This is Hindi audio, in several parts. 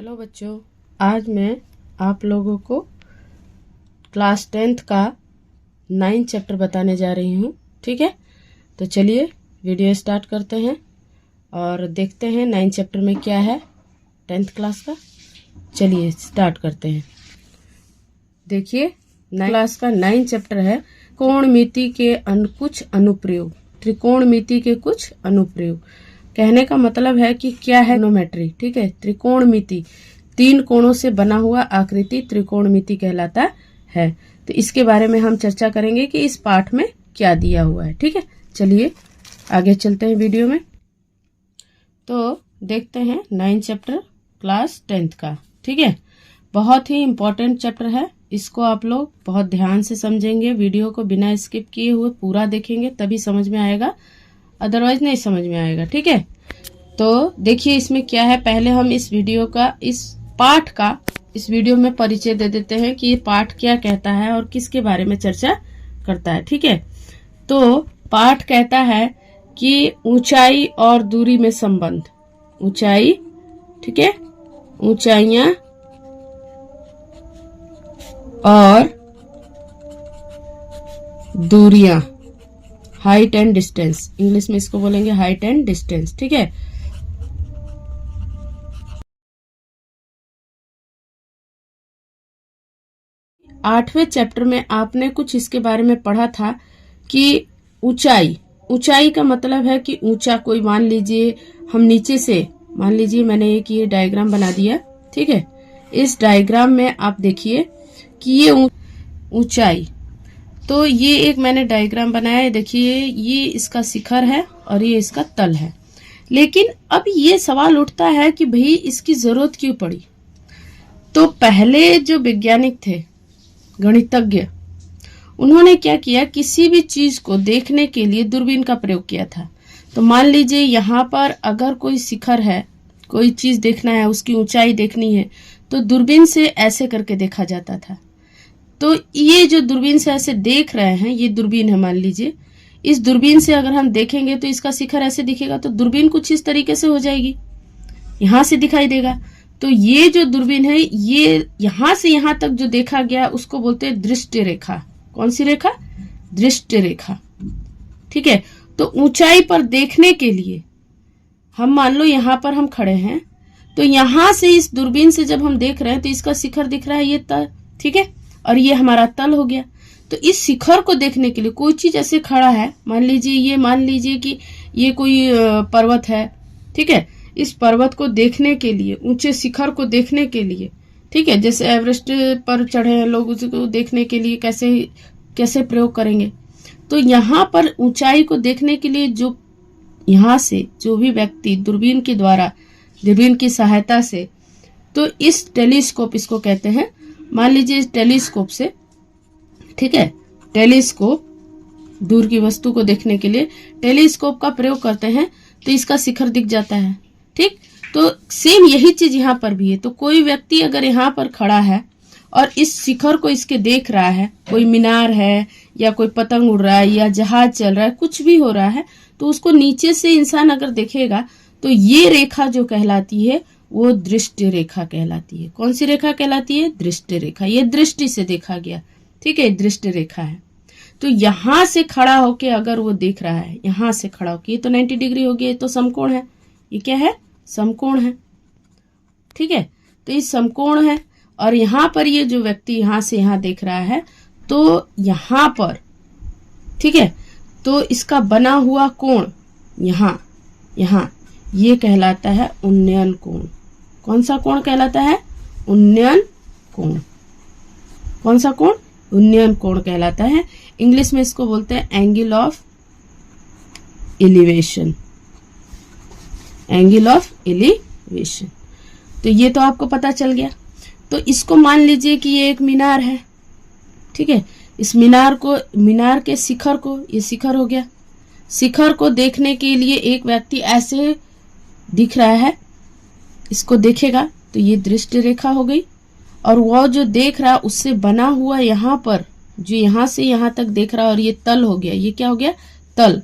हेलो बच्चों, आज मैं आप लोगों को क्लास 10th का 9 चैप्टर बताने जा रही हूँ। ठीक है, तो चलिए वीडियो स्टार्ट करते हैं और देखते हैं 9 चैप्टर में क्या है 10th क्लास का। चलिए स्टार्ट करते हैं। देखिए 9 क्लास का 9 चैप्टर है त्रिकोणमिति के कुछ अनुप्रयोग। त्रिकोणमिति के कुछ अनुप्रयोग कहने का मतलब है कि क्या है ट्रिग्नोमेट्री। ठीक है, त्रिकोणमिति 3 कोणों से बना हुआ आकृति त्रिकोणमिति कहलाता है। तो इसके बारे में हम चर्चा करेंगे कि इस पाठ में क्या दिया हुआ है। ठीक है, चलिए आगे चलते हैं वीडियो में। तो देखते हैं 9 चैप्टर क्लास 10th का। ठीक है, बहुत ही इम्पोर्टेंट चैप्टर है। इसको आप लोग बहुत ध्यान से समझेंगे, वीडियो को बिना स्किप किए हुए पूरा देखेंगे तभी समझ में आएगा, अदरवाइज नहीं समझ में आएगा। ठीक है, तो देखिए इसमें क्या है। पहले हम इस वीडियो का, इस पाठ का इस वीडियो में परिचय दे देते हैं कि ये पाठ क्या कहता है और किसके बारे में चर्चा करता है। ठीक है, तो पाठ कहता है कि ऊंचाई और दूरी में संबंध। ऊंचाई, ठीक है, ऊंचाइयां और दूरियां, हाइट एंड डिस्टेंस। इंग्लिश में इसको बोलेंगे हाइट एंड डिस्टेंस। ठीक है, आठवें चैप्टर में आपने कुछ इसके बारे में पढ़ा था कि ऊंचाई। ऊंचाई का मतलब है कि ऊंचा कोई, मान लीजिए हम नीचे से, मान लीजिए मैंने एक ये डायग्राम बना दिया। ठीक है, इस डायग्राम में आप देखिए कि ये ऊंचाई, तो ये एक मैंने डायग्राम बनाया है। देखिए ये इसका शिखर है और ये इसका तल है। लेकिन अब ये सवाल उठता है कि भाई इसकी जरूरत क्यों पड़ी। तो पहले जो वैज्ञानिक थे, गणितज्ञ, उन्होंने क्या किया, किसी भी चीज को देखने के लिए दूरबीन का प्रयोग किया था। तो मान लीजिए यहाँ पर अगर कोई शिखर है, कोई चीज देखना है, उसकी ऊंचाई देखनी है, तो दूरबीन से ऐसे करके देखा जाता था। तो ये जो दूरबीन से ऐसे देख रहे हैं, ये दूरबीन है मान लीजिए। इस दूरबीन से अगर हम देखेंगे तो इसका शिखर ऐसे दिखेगा, तो दूरबीन कुछ इस तरीके से हो जाएगी, यहां से दिखाई देगा। तो ये जो दूरबीन है, ये यहां से यहां तक जो देखा गया उसको बोलते हैं दृष्टि रेखा। कौन सी रेखा? दृष्टि रेखा। ठीक है, तो ऊंचाई पर देखने के लिए हम मान लो यहां पर हम खड़े हैं, तो यहां से इस दूरबीन से जब हम देख रहे हैं तो इसका शिखर दिख रहा है, ये तल। ठीक है, और ये हमारा तल हो गया। तो इस शिखर को देखने के लिए कोई चीज ऐसे खड़ा है, मान लीजिए कि ये कोई पर्वत है। ठीक है, इस पर्वत को देखने के लिए, ऊंचे शिखर को देखने के लिए, ठीक है, जैसे एवरेस्ट पर चढ़े हैं लोग, उसको देखने के लिए कैसे प्रयोग करेंगे। तो यहाँ पर ऊंचाई को देखने के लिए जो यहाँ से जो भी व्यक्ति दूरबीन के द्वारा, दूरबीन की सहायता से, तो इस टेलीस्कोप इसको कहते हैं। मान लीजिए इस टेलीस्कोप से, ठीक है, टेलीस्कोप दूर की वस्तु को देखने के लिए टेलीस्कोप का प्रयोग करते हैं, तो इसका शिखर दिख जाता है। ठीक, तो सेम यही चीज यहाँ पर भी है। तो कोई व्यक्ति अगर यहाँ पर खड़ा है और इस शिखर को इसके देख रहा है, कोई मीनार है या कोई पतंग उड़ रहा है या जहाज चल रहा है, कुछ भी हो रहा है, तो उसको नीचे से इंसान अगर देखेगा तो ये रेखा जो कहलाती है वो दृष्टि रेखा कहलाती है। कौन सी रेखा कहलाती है? दृष्टि रेखा। ये दृष्टि से देखा गया। ठीक है, दृष्टि रेखा है। तो यहां से खड़ा होके अगर वो देख रहा है, यहां से खड़ा होके, ये तो 90 डिग्री हो गया, ये तो समकोण है। ये क्या है? समकोण है। ठीक है, तो ये समकोण है। और यहां पर ये जो व्यक्ति यहां से यहां देख रहा है, तो यहां पर, ठीक है, तो इसका बना हुआ कोण यहां ये कहलाता है उन्नयन कोण। कौन सा कोण कहलाता है? उन्नयन कोण। कौन सा कोण? उन्नयन कोण कहलाता है। इंग्लिश में इसको बोलते हैं angle of elevation. Angle of elevation. तो ये तो आपको पता चल गया। तो इसको मान लीजिए कि ये एक मीनार है। ठीक है, इस मीनार के शिखर को, ये शिखर हो गया, शिखर को देखने के लिए एक व्यक्ति ऐसे दिख रहा है, इसको देखेगा तो ये दृष्टि रेखा हो गई। और वो जो देख रहा उससे बना हुआ यहाँ पर, जो यहाँ से यहाँ तक देख रहा, और ये तल हो गया। ये क्या हो गया? तल।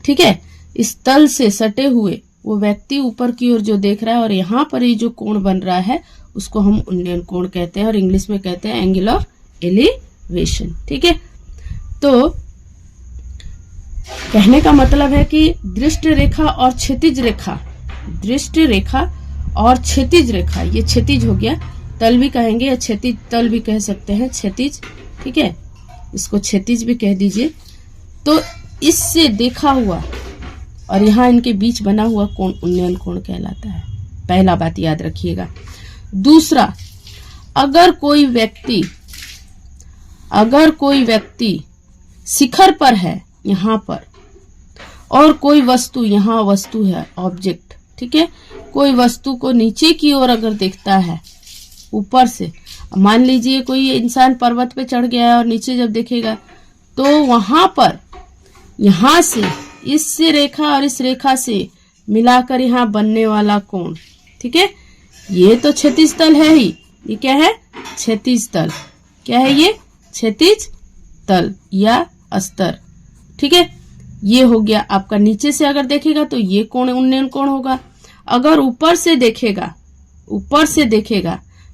ठीक है, इस तल से सटे हुए वो व्यक्ति ऊपर की ओर जो देख रहा है और यहाँ पर ये जो कोण बन रहा है उसको हम उन्नयन कोण कहते हैं और इंग्लिश में कहते हैं एंगल ऑफ एलिवेशन। ठीक है, तो कहने का मतलब है कि दृष्ट रेखा और क्षैतिज रेखा, दृष्ट रेखा और क्षैतिज रेखा, ये क्षैतिज हो गया, तल भी कहेंगे या क्षैतिज तल भी कह सकते हैं, क्षैतिज। ठीक है, इसको क्षैतिज भी कह दीजिए। तो इससे देखा हुआ और यहाँ इनके बीच बना हुआ कोण उन्नयन कोण कहलाता है। पहला बात याद रखिएगा। दूसरा, अगर कोई व्यक्ति शिखर पर है यहाँ पर और कोई वस्तु, यहाँ वस्तु है ऑब्जेक्ट, ठीक है, कोई वस्तु को नीचे की ओर अगर देखता है ऊपर से, मान लीजिए कोई इंसान पर्वत पे चढ़ गया है और नीचे जब देखेगा तो वहां पर यहाँ से इस रेखा और इस रेखा से मिलाकर यहाँ बनने वाला कोण, ठीक है, ये तो क्षैतिज तल है ही। ये क्या है? क्षैतिज तल। क्या है ये? क्षैतिज तल या अस्तर। ठीक है, ये हो गया आपका। नीचे से अगर देखेगा तो ये कोण उन्नयन कोण होगा। अगर ऊपर से देखेगा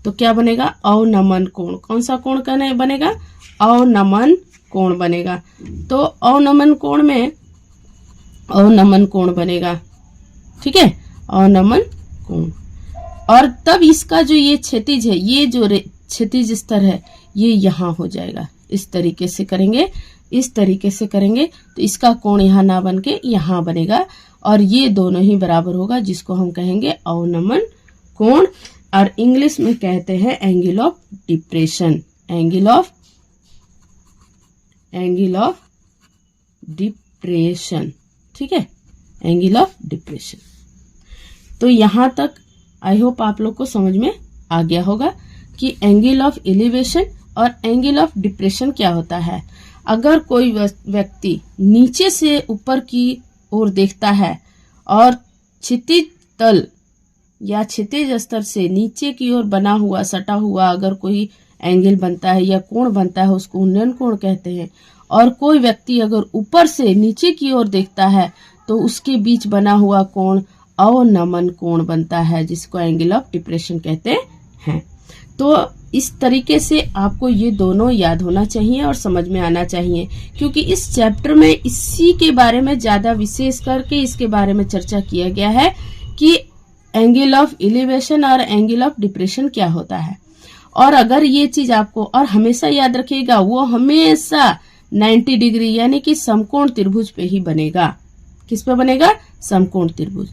तो क्या बनेगा? अवनमन कोण। कौन सा कोण बनेगा? अवनमन कोण बनेगा। तो अवनमन कोण बनेगा। ठीक है, अवनमन कोण। और तब इसका जो ये क्षैतिज है, ये जो क्षैतिज स्तर है, ये यहाँ हो जाएगा। इस तरीके से करेंगे तो इसका कोण यहाँ ना बन के यहाँ बनेगा और ये दोनों ही बराबर होगा, जिसको हम कहेंगे अवनमन कोण। और इंग्लिश में कहते हैं angle of depression. Angle of depression. ठीक है, एंगल ऑफ डिप्रेशन। तो यहां तक आई होप आप लोग को समझ में आ गया होगा कि एंगल ऑफ एलिवेशन और एंगल ऑफ डिप्रेशन क्या होता है। अगर कोई व्यक्ति नीचे से ऊपर की ओर देखता है और क्षैतिज तल या क्षैतिज स्तर से नीचे की ओर बना हुआ सटा हुआ अगर कोई एंगल बनता है या कोण बनता है, उसको उन्नयन कोण कहते हैं। और कोई व्यक्ति अगर ऊपर से नीचे की ओर देखता है तो उसके बीच बना हुआ कोण अवनमन कोण बनता है, जिसको एंगल ऑफ डिप्रेशन कहते हैं। तो इस तरीके से आपको ये दोनों याद होना चाहिए और समझ में आना चाहिए, क्योंकि इस चैप्टर में इसी के बारे में ज्यादा विशेष करके इसके बारे में चर्चा किया गया है कि एंगल ऑफ एलिवेशन और एंगल ऑफ डिप्रेशन क्या होता है। और अगर ये चीज आपको, और हमेशा याद रखिएगा, वो हमेशा 90 डिग्री यानी कि समकोण त्रिभुज पे ही बनेगा। किस पे बनेगा? समकोण त्रिभुज।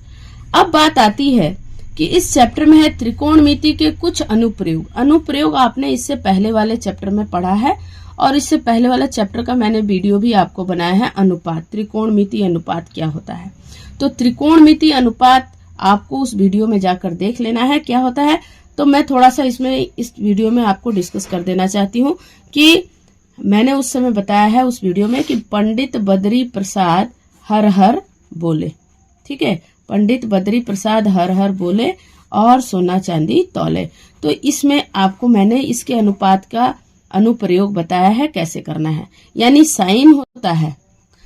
अब बात आती है कि इस चैप्टर में है त्रिकोणमिति के कुछ अनुप्रयोग आपने इससे पहले वाले चैप्टर में पढ़ा है और इससे पहले वाला चैप्टर का मैंने वीडियो भी आपको बनाया है। अनुपात, त्रिकोणमिति अनुपात क्या होता है। तो त्रिकोणमिति अनुपात आपको उस वीडियो में जाकर देख लेना है क्या होता है। तो मैं थोड़ा सा इस वीडियो में आपको डिस्कस कर देना चाहती हूँ कि मैंने उस समय बताया है उस वीडियो में कि पंडित बद्री प्रसाद हर हर बोले। ठीक है, पंडित बद्री प्रसाद हर हर बोले और सोना चांदी तौले। तो इसमें आपको मैंने इसके अनुपात का अनुप्रयोग बताया है कैसे करना है। यानी साइन होता है,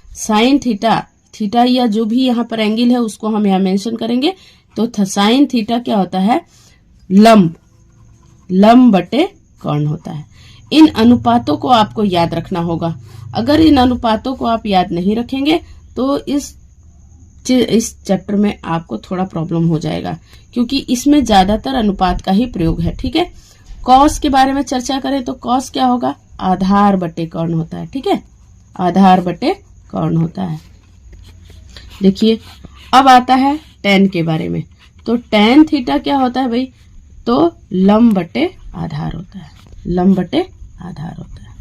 साइन थीटा या जो भी यहाँ पर एंगल है उसको हम यहाँ मेंशन करेंगे। तो साइन थीटा क्या होता है? लंब बटे कर्ण होता है। इन अनुपातों को आपको याद रखना होगा। अगर इन अनुपातों को आप याद नहीं रखेंगे तो इस चैप्टर में आपको थोड़ा प्रॉब्लम हो जाएगा, क्योंकि इसमें ज्यादातर अनुपात का ही प्रयोग है। ठीक है, कॉस के बारे में चर्चा करें तो कॉस क्या होगा? आधार बटे कर्ण होता है। ठीक है, आधार बटे कर्ण होता है। देखिए, अब आता है टेन के बारे में। तो टेन थीटा क्या होता है भाई? तो लंब बटे आधार होता है। लंब बटे आधार होता है।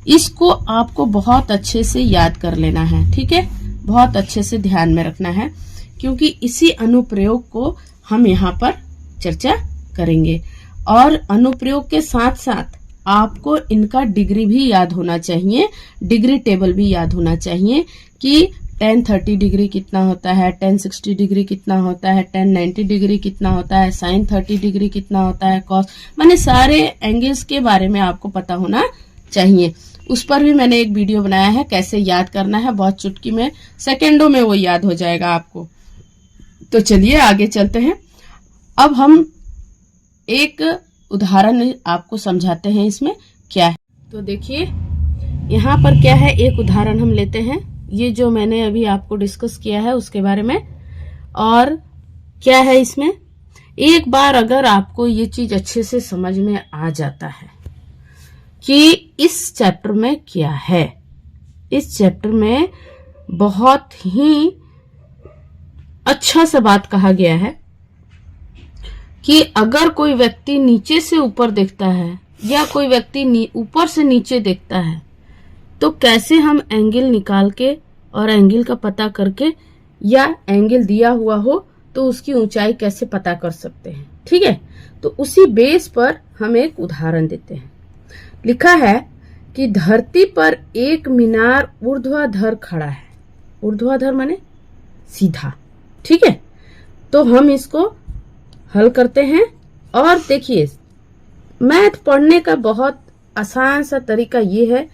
इसको आपको बहुत अच्छे से याद कर लेना है। ठीक है, बहुत अच्छे से ध्यान में रखना है, क्योंकि इसी अनुप्रयोग को हम यहाँ पर चर्चा करेंगे। और अनुप्रयोग के साथ साथ आपको इनका डिग्री भी याद होना चाहिए, डिग्री टेबल भी याद होना चाहिए कि tan 30 डिग्री कितना होता है, tan 60 डिग्री कितना होता है, tan 90 डिग्री कितना होता है, sin 30 डिग्री कितना होता है, cos, माने सारे एंगल्स के बारे में आपको पता होना चाहिए। उस पर भी मैंने एक वीडियो बनाया है कैसे याद करना है, बहुत चुटकी में, सेकेंडों में वो याद हो जाएगा आपको। तो चलिए आगे चलते हैं। अब हम एक उदाहरण आपको समझाते हैं इसमें क्या है। तो देखिए यहाँ पर क्या है, एक उदाहरण हम लेते हैं, ये जो मैंने अभी आपको डिस्कस किया है उसके बारे में। और क्या है इसमें, एक बार अगर आपको ये चीज अच्छे से समझ में आ जाता है कि इस चैप्टर में क्या है, इस चैप्टर में बहुत ही अच्छा सा बात कहा गया है कि अगर कोई व्यक्ति नीचे से ऊपर देखता है या कोई व्यक्ति ऊपर से नीचे देखता है तो कैसे हम एंगल निकाल के और एंगल का पता करके, या एंगल दिया हुआ हो तो उसकी ऊंचाई कैसे पता कर सकते हैं। ठीक है, तो उसी बेस पर हम एक उदाहरण देते हैं। लिखा है कि धरती पर एक मीनार ऊर्ध्वाधर खड़ा है। ऊर्ध्वाधर माने सीधा। ठीक है, तो हम इसको हल करते हैं। और देखिए मैथ पढ़ने का बहुत आसान सा तरीका ये है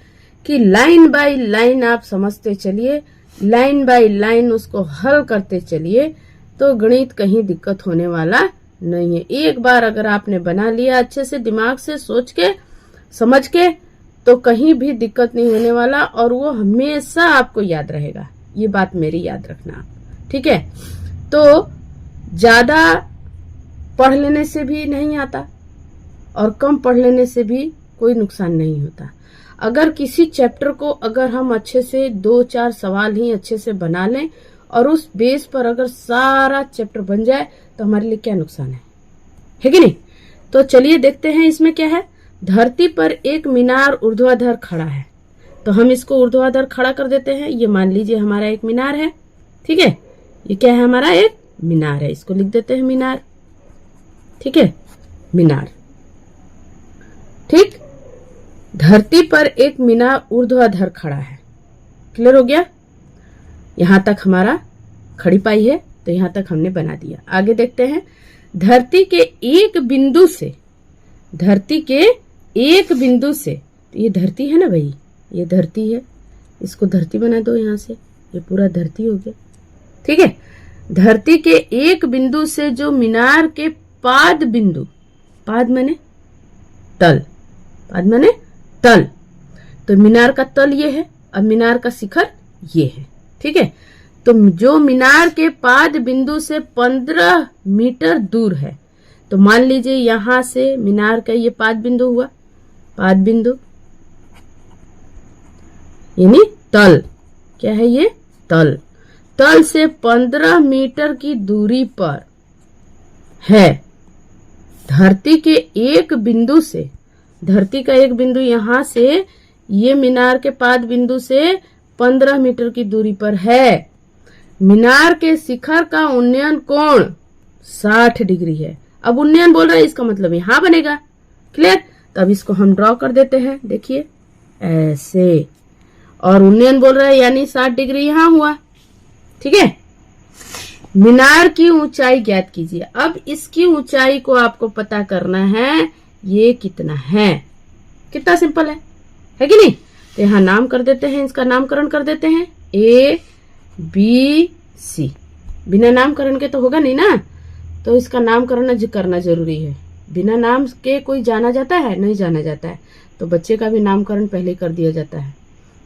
कि लाइन बाय लाइन आप समझते चलिए, लाइन बाय लाइन उसको हल करते चलिए, तो गणित कहीं दिक्कत होने वाला नहीं है। एक बार अगर आपने बना लिया अच्छे से दिमाग से सोच के समझ के, तो कहीं भी दिक्कत नहीं होने वाला और वो हमेशा आपको याद रहेगा। ये बात मेरी याद रखना आप। ठीक है, तो ज्यादा पढ़ लेने से भी नहीं आता और कम पढ़ लेने से भी कोई नुकसान नहीं होता। अगर किसी चैप्टर को अगर हम अच्छे से 2-4 सवाल ही अच्छे से बना लें और उस बेस पर अगर सारा चैप्टर बन जाए तो हमारे लिए क्या नुकसान है कि नहीं। तो चलिए देखते हैं इसमें क्या है। धरती पर एक मीनार ऊर्ध्वाधर खड़ा है, तो हम इसको ऊर्ध्वाधर खड़ा कर देते हैं। ये मान लीजिए हमारा एक मीनार है। ठीक है, ये क्या है, हमारा एक मीनार है, इसको लिख देते हैं मीनार। ठीक है, मीनार। ठीक, धरती पर एक मीनार ऊर्ध्वाधर खड़ा है। क्लियर हो गया, यहां तक हमारा खड़ी पाई है, तो यहां तक हमने बना दिया। आगे देखते हैं। धरती के एक बिंदु से, धरती के एक बिंदु से, तो ये धरती है ना भाई, ये धरती है, इसको धरती बना दो यहां से, ये पूरा धरती हो गया। ठीक है, धरती के एक बिंदु से जो मीनार के पाद बिंदु, पाद माने तल, पाद माने तल, तो मीनार का तल ये है और मीनार का शिखर ये है। ठीक है, तो जो मीनार के पाद बिंदु से 15 मीटर दूर है, तो मान लीजिए यहां से मीनार का ये पाद बिंदु हुआ, पाद बिंदु यानी तल, क्या है ये, तल। तल से 15 मीटर की दूरी पर है। धरती के एक बिंदु से, धरती का एक बिंदु यहां से ये मीनार के पाद बिंदु से 15 मीटर की दूरी पर है। मीनार के शिखर का उन्नयन कोण 60 डिग्री है। अब उन्नयन बोल रहा है, इसका मतलब यहां बनेगा। क्लियर, तो अब इसको हम ड्रॉ कर देते हैं, देखिए ऐसे, और उन्नयन बोल रहा है यानी 60 डिग्री यहां हुआ। ठीक है, मीनार की ऊंचाई ज्ञात कीजिए। अब इसकी ऊंचाई को आपको पता करना है, ये कितना है। कितना सिंपल है कि नहीं। तो यहां नाम कर देते हैं, इसका नामकरण कर देते हैं A B C। बिना नामकरण के तो होगा नहीं ना, तो इसका नामकरण करना जरूरी है। बिना नाम के कोई जाना जाता है, नहीं जाना जाता है, तो बच्चे का भी नामकरण पहले कर दिया जाता है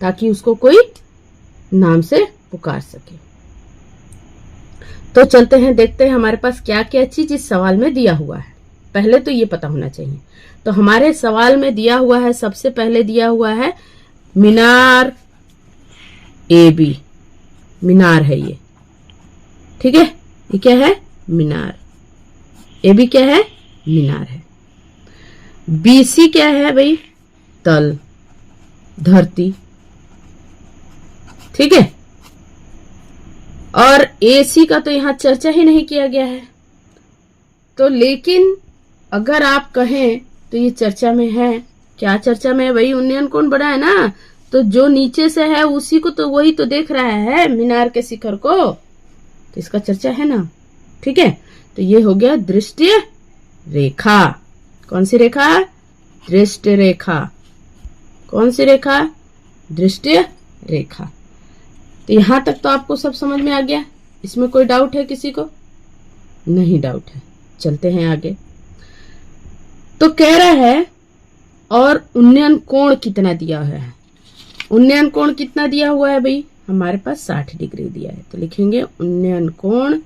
ताकि उसको कोई नाम से पुकार सके। तो चलते हैं, देखते हैं हमारे पास क्या क्या चीज इस सवाल में दिया हुआ है। पहले तो ये पता होना चाहिए। तो हमारे सवाल में दिया हुआ है, सबसे पहले दिया हुआ है मीनार AB, मीनार है ये। ठीक है, ये क्या है, मीनार। AB क्या है, मीनार है। BC क्या है भाई, तल, धरती। ठीक है, और AC का तो यहां चर्चा ही नहीं किया गया है। तो लेकिन अगर आप कहें तो ये चर्चा में है। क्या चर्चा में है भाई, उन्नयन कोण बढ़ा है ना, तो जो नीचे से है उसी को तो वही तो देख रहा है, मीनार के शिखर को, तो इसका चर्चा है ना। ठीक है, तो ये हो गया दृष्टि रेखा। कौन सी रेखा, दृष्टि रेखा। कौन सी रेखा, दृष्टि रेखा। तो यहां तक तो आपको सब समझ में आ गया, इसमें कोई डाउट है किसी को, नहीं डाउट है। चलते हैं आगे। तो कह रहा है और उन्नयन कोण कितना दिया हुआ है। उन्नयन कोण कितना दिया हुआ है भाई, हमारे पास 60 डिग्री दिया है। तो लिखेंगे उन्नयन कोण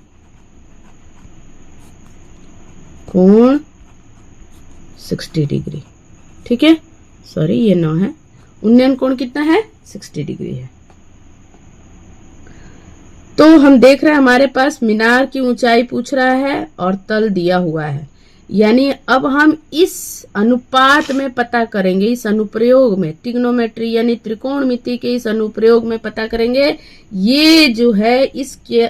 60 डिग्री। ठीक है, सॉरी ये 9 है। उन्नयन कोण कितना है, 60 डिग्री है। तो हम देख रहे हैं हमारे पास मीनार की ऊंचाई पूछ रहा है और तल दिया हुआ है। यानी अब हम इस अनुपात में पता करेंगे, इस अनुप्रयोग में, ट्रिग्नोमेट्री यानी त्रिकोणमिति के इस अनुप्रयोग में पता करेंगे ये जो है इसके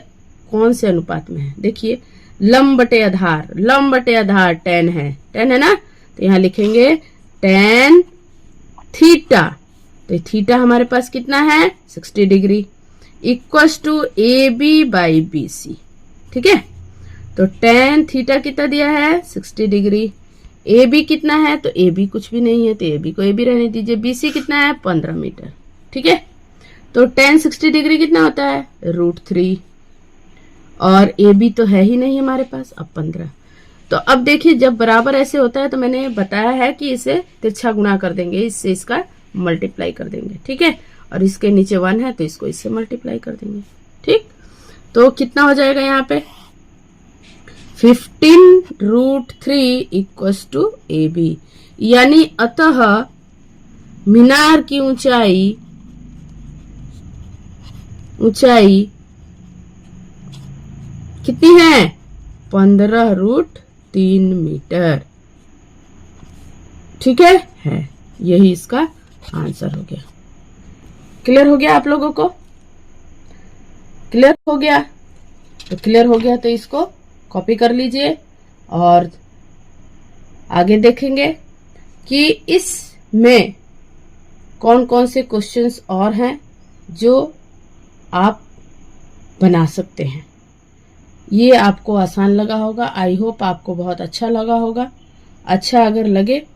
कौन से अनुपात में है। देखिए लंब बटे आधार, लंब बटे आधार tan है, tan है ना, तो यहाँ लिखेंगे tan थीटा। तो थीटा हमारे पास कितना है 60 degree equals to A B by B C. ठीक है, तो tan थीटा कितना दिया है 60 डिग्री। ए बी कितना है, तो ए बी कुछ भी नहीं है, तो ए बी को ए बी रहने दीजिए। बी सी कितना है 15 मीटर। ठीक है, तो tan 60 डिग्री कितना होता है √3 और ए बी तो है ही नहीं हमारे पास, अब 15। तो अब देखिए जब बराबर ऐसे होता है तो मैंने बताया है कि इसे तिरछा गुणा कर देंगे, इससे इसका मल्टीप्लाई कर देंगे। ठीक है, और इसके नीचे 1 है तो इसको इससे मल्टीप्लाई कर देंगे। ठीक, तो कितना हो जाएगा यहाँ पे 15√3 इक्वल्स टू ए बी। यानी अतः मीनार की ऊंचाई कितनी है 15√3 मीटर। ठीक है, यही इसका आंसर हो गया। क्लियर हो गया आप लोगों को? क्लियर हो गया? तो क्लियर हो गया तो इसको कॉपी कर लीजिए और आगे देखेंगे कि इसमें कौन कौन से क्वेश्चंस और हैं जो आप बना सकते हैं। ये आपको आसान लगा होगा, आई होप आपको बहुत अच्छा लगा होगा। अच्छा अगर लगे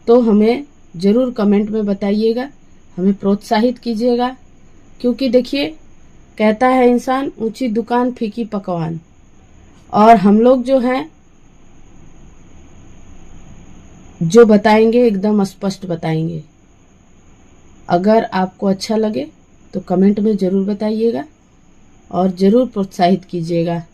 तो हमें ज़रूर कमेंट में बताइएगा, हमें प्रोत्साहित कीजिएगा। क्योंकि देखिए कहता है इंसान ऊंची दुकान फीकी पकवान, और हम लोग जो हैं जो बताएंगे एकदम स्पष्ट बताएंगे। अगर आपको अच्छा लगे तो कमेंट में ज़रूर बताइएगा और ज़रूर प्रोत्साहित कीजिएगा।